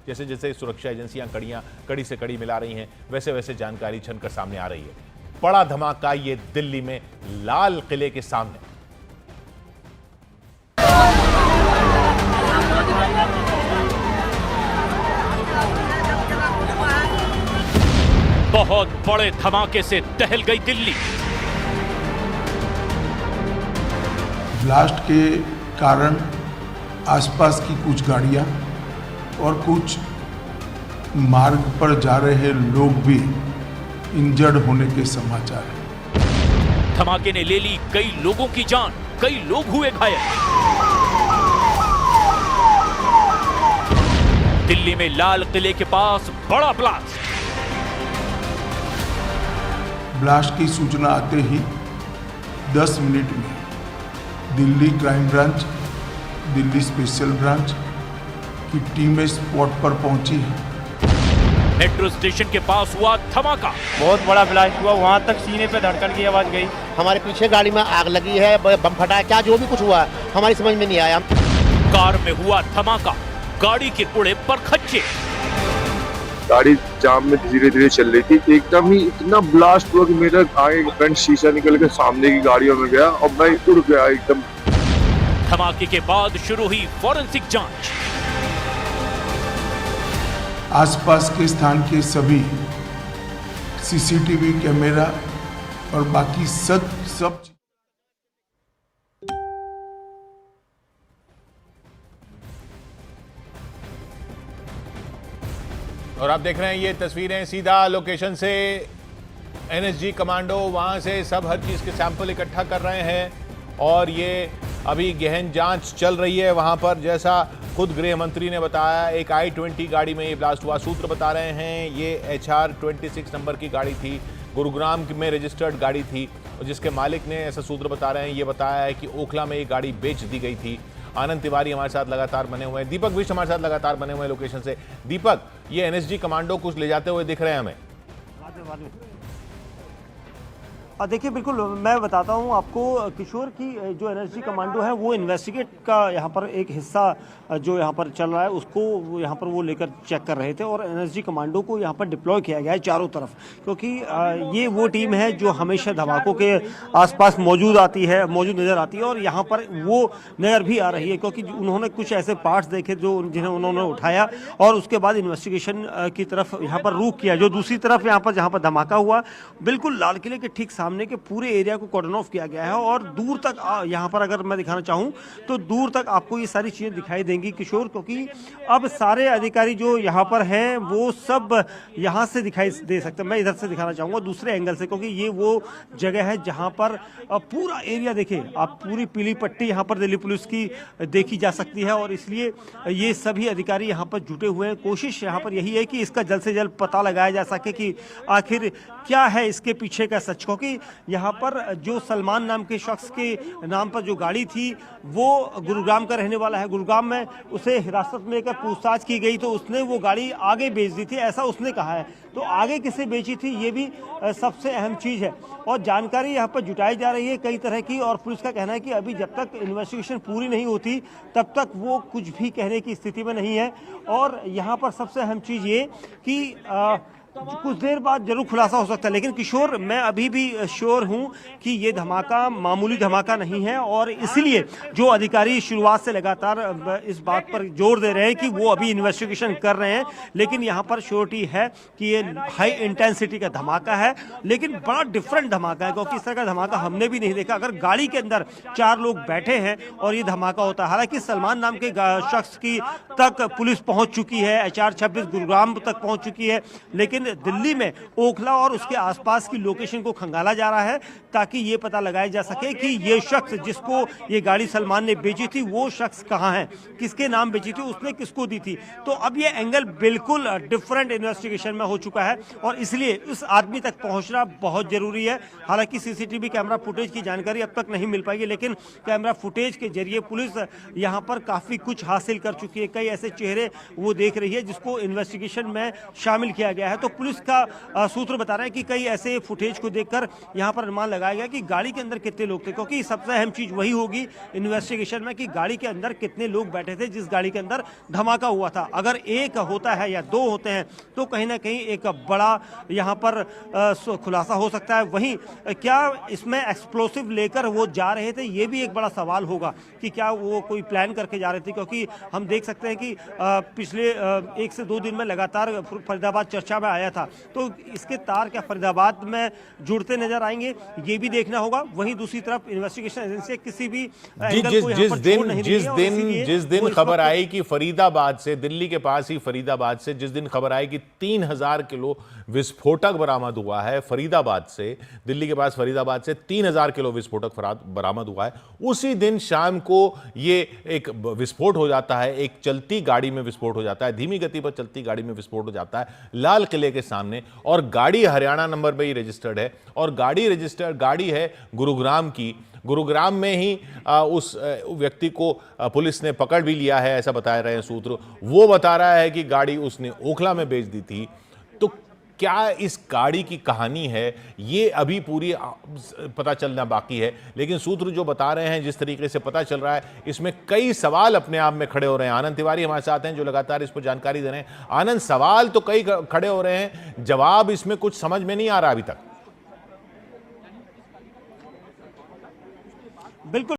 जैसे जैसे सुरक्षा एजेंसियां कड़ी से कड़ी मिला रही हैं, वैसे वैसे जानकारी छनकर सामने आ रही है। बड़ा धमाका ये दिल्ली में लाल किले के सामने। बहुत बड़े धमाके से दहल गई दिल्ली। ब्लास्ट के कारण आसपास की कुछ गाड़ियां और कुछ मार्ग पर जा रहे लोग भी इंजर्ड होने के समाचार हैं। धमाके ने ले ली कई लोगों की जान, कई लोग हुए घायल। दिल्ली में लाल किले के पास बड़ा ब्लास्ट। ब्लास्ट की सूचना आते ही 10 मिनट में Delhi crime branch, Delhi special branch की टीमें स्पॉट पर पहुंची है। मेट्रो स्टेशन के पास हुआ धमाका। बहुत बड़ा ब्लास्ट हुआ, वहां तक सीने पे धड़कन की आवाज गई। हमारे पीछे गाड़ी में आग लगी है, बम फटा है, क्या जो भी कुछ हुआ है हमारी समझ में नहीं आया। कार में हुआ धमाका, गाड़ी के उड़े पर खच्चे। गाड़ी जाम में धीरे धीरे चल रही थी, एकदम ही इतना ब्लास्ट हुआ कि मेरा आगे फ्रंट शीशा निकल के सामने की गाड़ियों में गया और मैं उड़ गया एकदम। धमाके के बाद शुरू हुई फॉरेंसिक जांच। आसपास के स्थान के सभी सीसीटीवी कैमरा और बाकी सब और आप देख रहे हैं ये तस्वीरें सीधा लोकेशन से। एनएसजी कमांडो वहां से सब हर चीज के सैंपल इकट्ठा कर रहे हैं और ये अभी गहन जांच चल रही है वहां पर। जैसा खुद गृह मंत्री ने बताया, एक I-20 गाड़ी में ये ब्लास्ट हुआ। सूत्र बता रहे हैं ये HR 26 नंबर की गाड़ी थी, गुरुग्राम में रजिस्टर्ड गाड़ी थी, और जिसके मालिक ने, ऐसा सूत्र बता रहे हैं, ये बताया है कि ओखला में ये गाड़ी बेच दी गई थी। आनंद तिवारी हमारे साथ लगातार बने हुए हैं, दीपक विश हमारे साथ लगातार बने हुए हैं लोकेशन से। दीपक, ये एनएसजी कमांडो कुछ ले जाते हुए दिख रहे हैं हमें। देखिए, बिल्कुल मैं बताता हूं आपको किशोर की जो एनएसजी कमांडो है वो इन्वेस्टिगेट का यहाँ पर एक हिस्सा जो यहाँ पर चल रहा है उसको यहाँ पर वो लेकर चेक कर रहे थे, और एनएसजी कमांडो को यहाँ पर डिप्लॉय किया गया है चारों तरफ, क्योंकि ये वो टीम है जो हमेशा धमाकों के आसपास मौजूद नज़र आती है, और यहाँ पर वो नज़र भी आ रही है क्योंकि उन्होंने कुछ ऐसे पार्ट्स देखे जो जिन्हें उन्होंने उठाया और उसके बाद इन्वेस्टिगेशन की तरफ यहाँ पर रुख किया। जो दूसरी तरफ यहाँ पर जहाँ पर धमाका हुआ, बिल्कुल लाल किले के ठीक सामने के पूरे एरिया को कॉर्डन ऑफ किया गया है, और दूर तक यहाँ पर अगर मैं दिखाना चाहूँ तो दूर तक आपको ये सारी चीज़ें दिखाई देंगी किशोर, क्योंकि अब सारे अधिकारी जो यहाँ पर हैं वो सब यहाँ से दिखाई दे सकते हैं। मैं इधर से दिखाना चाहूँगा दूसरे एंगल से, क्योंकि ये वो जगह है जहाँ पर पूरा एरिया देखिए आप, पूरी पीली पट्टी यहाँ पर दिल्ली पुलिस की देखी जा सकती है, और इसलिए ये सभी अधिकारी यहाँ पर जुटे हुए हैं। कोशिश यहाँ पर यही है कि इसका जल्द से जल्द पता लगाया जा सके कि आखिर क्या है इसके पीछे का सच, क्योंकि यहाँ पर जो सलमान नाम के शख्स के नाम पर जो गाड़ी थी वो गुरुग्राम का रहने वाला है। गुरुग्राम में उसे हिरासत में लेकर पूछताछ की गई तो उसने वो गाड़ी आगे बेच दी थी, ऐसा उसने कहा है। तो आगे किसे बेची थी ये भी सबसे अहम चीज़ है, और जानकारी यहाँ पर जुटाई जा रही है कई तरह की, और पुलिस का कहना है कि अभी जब तक इन्वेस्टिगेशन पूरी नहीं होती तब तक वो कुछ भी कहने की स्थिति में नहीं है। और यहाँ पर सबसे अहम चीज़ ये कि कुछ देर बाद जरूर खुलासा हो सकता है, लेकिन किशोर मैं अभी भी श्योर हूं कि ये धमाका मामूली धमाका नहीं है, और इसलिए जो अधिकारी शुरुआत से लगातार इस बात पर जोर दे रहे हैं कि वो अभी इन्वेस्टिगेशन कर रहे हैं, लेकिन यहाँ पर श्योरिटी है कि ये हाई इंटेंसिटी का धमाका है, लेकिन बड़ा डिफरेंट धमाका है, क्योंकि इस तरह का धमाका हमने भी नहीं देखा। अगर गाड़ी के अंदर 4 लोग बैठे हैं और ये धमाका होता है, हालांकि सलमान नाम के शख्स की तक पुलिस पहुंच चुकी है, HR 26 गुरुग्राम तक पहुंच चुकी है, लेकिन दिल्ली में ओखला और उसके आसपास की लोकेशन को खंगाला जा रहा है ताकि ये पता लगाया जा सके कि ये शख्स जिसको ये गाड़ी सलमान ने बेची थी वो शख्स कहां है, किसके नाम बेची थी, उसने किसको दी थी। तो अब ये एंगल बिल्कुल डिफरेंट इन्वेस्टिगेशन में हो चुका है, और इसलिए उस आदमी तक पहुंचना बहुत जरूरी है। हालांकि सीसीटीवी कैमरा फुटेज की जानकारी अब तक नहीं मिल पाएगी, लेकिन कैमरा फुटेज के जरिए पुलिस यहाँ पर काफी कुछ हासिल कर चुकी है। कई ऐसे चेहरे वो देख रही है जिसको इन्वेस्टिगेशन में शामिल किया गया है। तो पुलिस का सूत्र बता रहा है कि कई ऐसे फुटेज को देखकर यहाँ पर अनुमान लगाया गया कि गाड़ी के अंदर कितने लोग थे, क्योंकि सबसे अहम चीज वही होगी इन्वेस्टिगेशन में कि गाड़ी के अंदर कितने लोग बैठे थे जिस गाड़ी के अंदर धमाका हुआ था। अगर एक होता है या दो होते हैं तो कहीं ना कहीं एक बड़ा यहाँ पर खुलासा हो सकता है। वहीं क्या इसमें एक्सप्लोसिव लेकर वो जा रहे थे, ये भी एक बड़ा सवाल होगा कि क्या वो कोई प्लान करके जा रहे थे, क्योंकि हम देख सकते हैं कि पिछले 1 से 2 दिन में लगातार फरीदाबाद चर्चा में आया था, तो इसके तार क्या फरीदाबाद में जुड़ते नजर आएंगे, ये भी देखना होगा। वहीं दूसरी तरफ इन्वेस्टिगेशन एजेंसी किसी भी जिस दिन खबर आई कि फरीदाबाद से, दिल्ली के पास ही फरीदाबाद से जिस दिन खबर आई कि 3000 किलो विस्फोटक बरामद हुआ है फरीदाबाद से, दिल्ली के पास फरीदाबाद से 3000 किलो विस्फोटक बरामद हुआ है, उसी दिन शाम को ये एक विस्फोट हो जाता है, एक चलती गाड़ी में विस्फोट हो जाता है, धीमी गति पर चलती गाड़ी में विस्फोट हो जाता है लाल किले के सामने, और गाड़ी हरियाणा नंबर पे ही रजिस्टर्ड है, और गाड़ी है गुरुग्राम की। गुरुग्राम में ही उस व्यक्ति को पुलिस ने पकड़ भी लिया है, ऐसा बता रहे हैं सूत्र। वो बता रहा है कि गाड़ी उसने ओखला में बेच दी थी। तो क्या इस गाड़ी की कहानी है, ये अभी पूरी पता चलना बाकी है, लेकिन सूत्र जो बता रहे हैं, जिस तरीके से पता चल रहा है, इसमें कई सवाल अपने आप में खड़े हो रहे हैं। आनंद तिवारी हमारे साथ हैं जो लगातार इस पर जानकारी दे रहे हैं। आनंद, सवाल तो कई खड़े हो रहे हैं, जवाब इसमें कुछ समझ में नहीं आ रहा अभी तक। बिल्कुल।